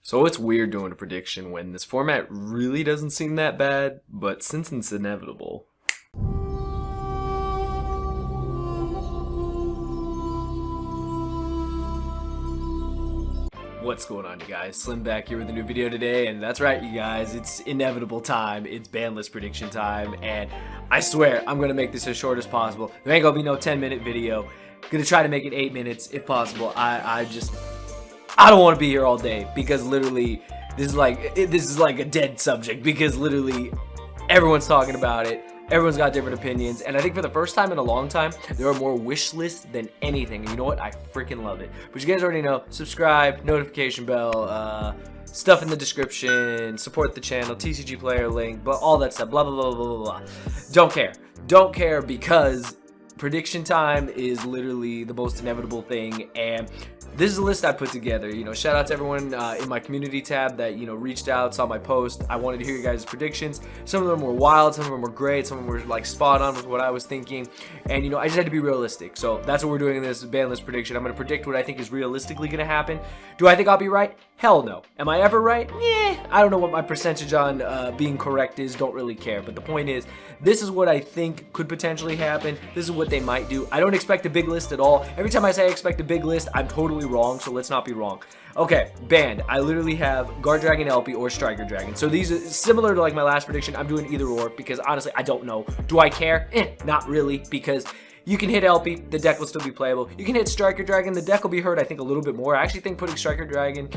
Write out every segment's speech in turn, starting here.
So it's weird doing a prediction when this format really doesn't seem that bad, but since it's inevitable. What's going on, you guys? Slim back here with a new video today, and that's right, you guys, it's inevitable time. It's BANLIST prediction time, and I swear I'm gonna make this as short as possible. There ain't gonna be no 10-minute video. Gonna try to make it 8 minutes if possible. I don't want to be here all day because literally this is like a dead subject because literally everyone's talking about it. Everyone's got different opinions, and I think for the first time in a long time, there are more wish lists than anything, and you know what? I freaking love it. But you guys already know, subscribe, notification bell, stuff in the description, support the channel, TCG player link, but all that stuff, blah, blah, blah, blah, blah, blah. Don't care because prediction time is literally the most inevitable thing, and this is a list I put together. You know, shout out to everyone in my community tab that, you know, reached out, saw my post. I wanted to hear you guys' predictions. Some of them were wild, some of them were great, some of them were like spot on with what I was thinking. And, you know, I just had to be realistic. So that's what we're doing in this BANLIST prediction. I'm going to predict what I think is realistically going to happen. Do I think I'll be right? Hell no. Am I ever right? I don't know what my percentage on being correct is. Don't really care. But the point is, this is what I think could potentially happen. This is what they might do. I don't expect a big list at all. Every time I say I expect a big list, I'm totally wrong, so let's not be wrong. Okay, banned. I literally have Guard Dragon LP or Striker Dragon. So these are similar to like my last prediction. I'm doing either or because honestly, I don't know. Do I care? Not really, because you can hit LP, the deck will still be playable. You can hit Striker Dragon, the deck will be hurt, I think, a little bit more. I actually think putting Striker Dragon,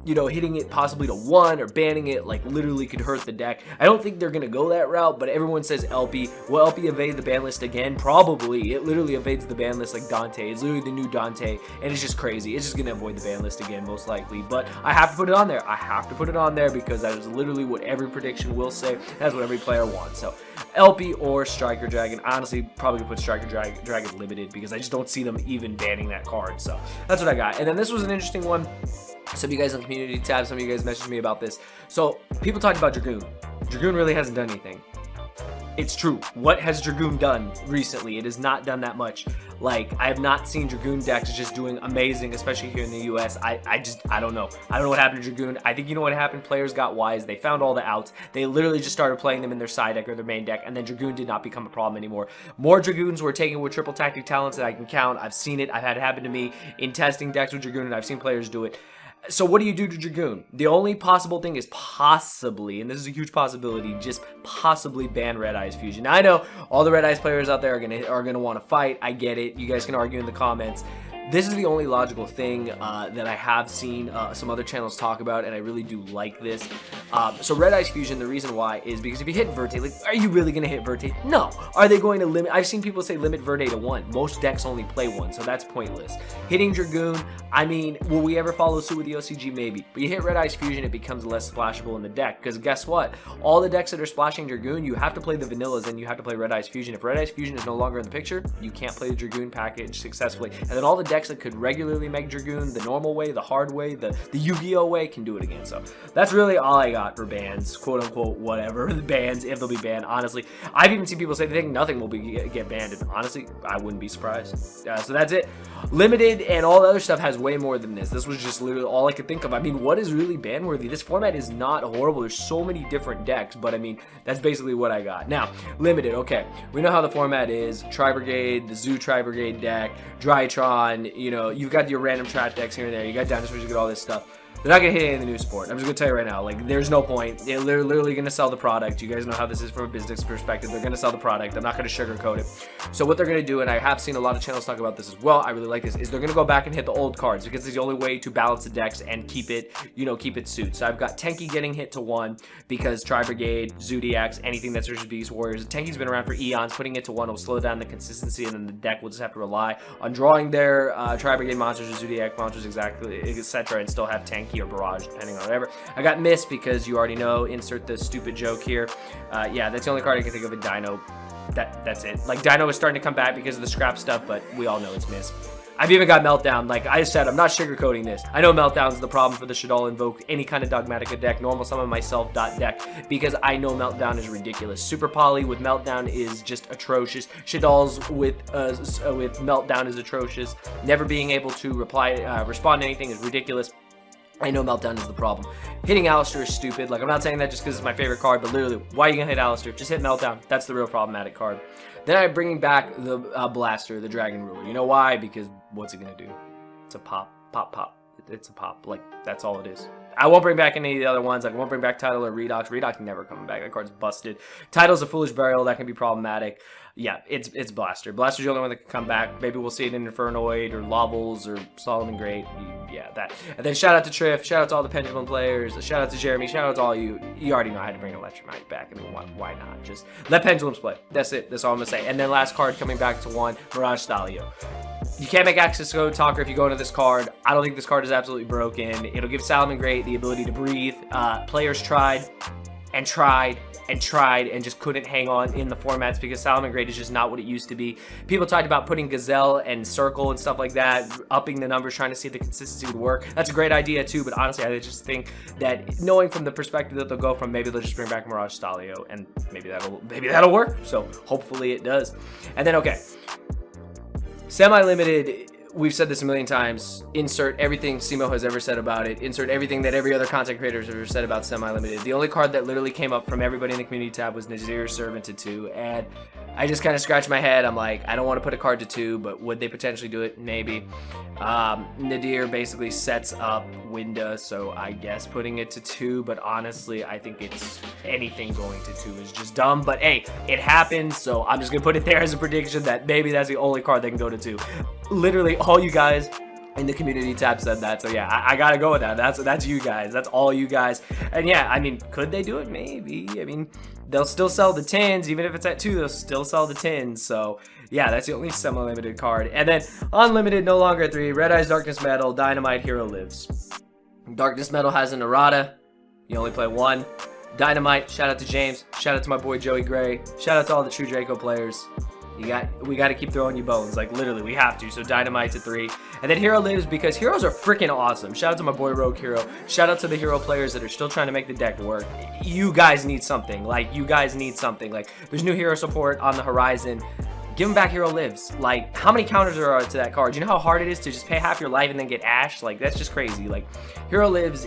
you know, hitting it possibly to 1 or banning it, like, literally could hurt the deck. I don't think they're going to go that route, but everyone says LP. Will LP evade the ban list again? Probably. It literally evades the ban list like Dante. It's literally the new Dante, and it's just crazy. It's just going to avoid the ban list again, most likely. But I have to put it on there. I have to put it on there because that is literally what every prediction will say. That's what every player wants. So LP or Striker Dragon. Honestly, probably put Striker Dragon limited because I just don't see them even banning that card. So that's what I got. And then this was an interesting one. Some of you guys on the community tab, some of you guys messaged me about this. So people talked about Dragoon. Dragoon really hasn't done anything. It's true. What has Dragoon done recently? It has not done that much. Like, I have not seen Dragoon decks just doing amazing, especially here in the US. I don't know. I don't know what happened to Dragoon. I think you know what happened. Players got wise. They found all the outs. They literally just started playing them in their side deck or their main deck, and then Dragoon did not become a problem anymore. More Dragoons were taken with triple tactic talents that I can count. I've seen it. I've had it happen to me in testing decks with Dragoon, and I've seen players do it. So what do you do to Dragoon? The only possible thing is possibly, and this is a huge possibility, just possibly ban Redeyes Fusion. Now, I know all the Redeyes players out there are gonna want to fight. I get it. You guys can argue in the comments. This is the only logical thing that I have seen some other channels talk about, and I really do like this. So Redeyes Fusion, the reason why is because if you hit Verte, like, are you really going to hit Verte? No. Are they going to limit? I've seen people say limit Verte to 1. Most decks only play 1, so that's pointless. Hitting Dragoon, I mean, will we ever follow suit with the OCG? Maybe. But you hit Redeyes Fusion, it becomes less splashable in the deck, because guess what? All the decks that are splashing Dragoon, you have to play the vanillas, and you have to play Redeyes Fusion. If Redeyes Fusion is no longer in the picture, you can't play the Dragoon package successfully. And then all the decks that could regularly make Dragoon the normal way, the hard way, the Yu-Gi-Oh way can do it again. So that's really all I got for bans, quote unquote, whatever the bans, if they'll be banned. Honestly, I've even seen people say they think nothing will get banned, and honestly, I wouldn't be surprised. So that's it. Limited and all the other stuff has way more than this. This was just literally all I could think of. I mean, what is really ban worthy? This format is not horrible. There's so many different decks, but I mean, that's basically what I got. Now, limited, okay. We know how the format is. Tri-Brigade, the Zoo Tri-Brigade deck, Drytron, you know, you've got your random trap decks here and there. You got dinosaurs, you get all this stuff. They're not going to hit any of the new sport. I'm just going to tell you right now, like, there's no point. They're literally going to sell the product. You guys know how this is from a business perspective. They're going to sell the product. I'm not going to sugarcoat it. So what they're going to do, and I have seen a lot of channels talk about this as well, I really like this, is they're going to go back and hit the old cards because it's the only way to balance the decks and keep it, you know, keep it suit. So I've got Tenki getting hit to 1 because Tri-Brigade, Zodiacs, anything that searches Beast Warriors. Tenki's been around for eons. Putting it to 1 will slow down the consistency, and then the deck will just have to rely on drawing their Tri-Brigade monsters or Zodiac monsters, exactly, etc., and still have Tenki or Barrage, depending on whatever. I got Miss because you already know, insert the stupid joke here. Yeah, that's the only card I can think of in Dino. That's it. Like, Dino is starting to come back because of the scrap stuff, but we all know it's Miss. I've even got Meltdown. Like I said, I'm not sugarcoating this. I know Meltdown's the problem for the Shaddoll Invoke, any kind of Dogmatica deck, normal summon myself deck, because I know Meltdown is ridiculous. Super Poly with Meltdown is just atrocious. Shaddolls with Meltdown is atrocious. Never being able to respond to anything is ridiculous. I know Meltdown is the problem. Hitting Alistair is stupid. Like, I'm not saying that just because it's my favorite card, but literally, why are you gonna hit Alistair? Just hit Meltdown. That's the real problematic card. Then I'm bringing back the Blaster, the Dragon Ruler. You know why? Because what's it gonna do? It's a pop. It's a pop. Like, that's all it is. I won't bring back any of the other ones. Like, I won't bring back Title or Redox. Redox never coming back. That card's busted. Title's a Foolish Burial. That can be problematic. Yeah, it's Blaster. Blaster's the only one that can come back. Maybe we'll see it in Infernoid or Lovels or Solomon Great. Yeah, that. And then shout out to Triff. Shout out to all the Pendulum players. Shout out to Jeremy. Shout out to all you. You already know how to bring Electromite back. I mean, why not? Just let Pendulums play. That's it. That's all I'm going to say. And then last card coming back to one, Mirage Stalio. You can't make access to Code Talker if you go into this card. I don't think this card is absolutely broken. It'll give Solomon Great the ability to breathe. Players tried and just couldn't hang on in the formats because Solomon Great is just not what it used to be. People talked about putting Gazelle and Circle and stuff like that, upping the numbers, trying to see if the consistency would work. That's a great idea too, but honestly, I just think that knowing from the perspective that they'll go from, maybe they'll just bring back Mirage Stalio, and maybe that'll work. So hopefully it does. And then okay, SemiLimited. We've said this a million times. Insert everything Simo has ever said about it. Insert everything that every other content creator has ever said about SemiLimited. The only card that literally came up from everybody in the community tab was Nazir's Servant to 2. And I just kind of scratched my head. I'm like, I don't want to put a card to 2, but would they potentially do it? Maybe. Nadir basically sets up Winda, so I guess putting it to 2. But honestly, I think it's anything going to 2 is just dumb. But hey, it happened, so I'm just going to put it there as a prediction that maybe that's the only card that can go to 2. Literally, all you guys in the community tab said that, so yeah, I gotta go with that. That's you guys. That's all you guys. And yeah, I mean, could they do it? Maybe. I mean, they'll still sell the tins, even if it's at 2. They'll still sell the tins. So yeah, that's the only semi-limited card. And then unlimited, no longer at 3. Redeyes Darkness Metal, Dynamite, Hero Lives. Darkness Metal has an errata. You only play 1. Dynamite. Shout out to James. Shout out to my boy Joey Gray. Shout out to all the True Draco players. We got to keep throwing you bones. Like, literally, we have to. So Dynamite's at 3. And then Hero Lives because heroes are freaking awesome. Shout out to my boy Rogue Hero. Shout out to the hero players that are still trying to make the deck work. You guys need something. Like, you guys need something. Like, there's new hero support on the horizon. Give them back Hero Lives. Like, how many counters there are to that card? You know how hard it is to just pay half your life and then get Ash? Like, that's just crazy. Like, Hero Lives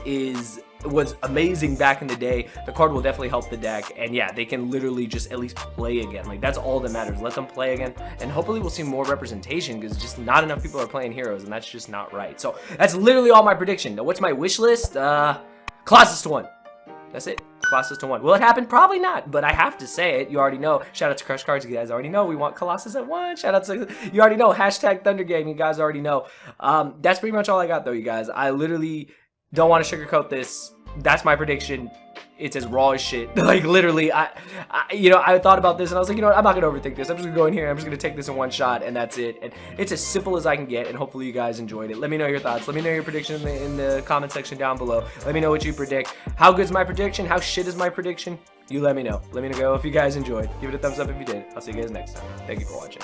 was amazing back in the day. The card will definitely help the deck, and yeah, they can literally just at least play again. Like, that's all that matters. Let them play again, and hopefully we'll see more representation because just not enough people are playing heroes, and that's just not right. So that's literally all my prediction. Now, what's my wish list? Colossus to 1. That's it. Colossus to 1. Will it happen? Probably not, but I have to say it. You already know. Shout out to Crush Cards. You guys already know we want Colossus at 1. Shout out to, you already know, hashtag Thunder Game. You guys already know. That's pretty much all I got, though, you guys. I literally don't want to sugarcoat this. That's my prediction. It's as raw as shit. Like, literally, I thought about this and I was like, you know what, I'm not gonna overthink this. I'm just gonna go in here, I'm just gonna take this in one shot, and that's it. And it's as simple as I can get, and hopefully you guys enjoyed it. Let me know your thoughts. Let me know your prediction in the comment section down below. Let me know what you predict. How good's my prediction? How shit is my prediction? You let me know. Let me know if you guys enjoyed. Give it a thumbs up if you did. I'll see you guys next time. Thank you for watching.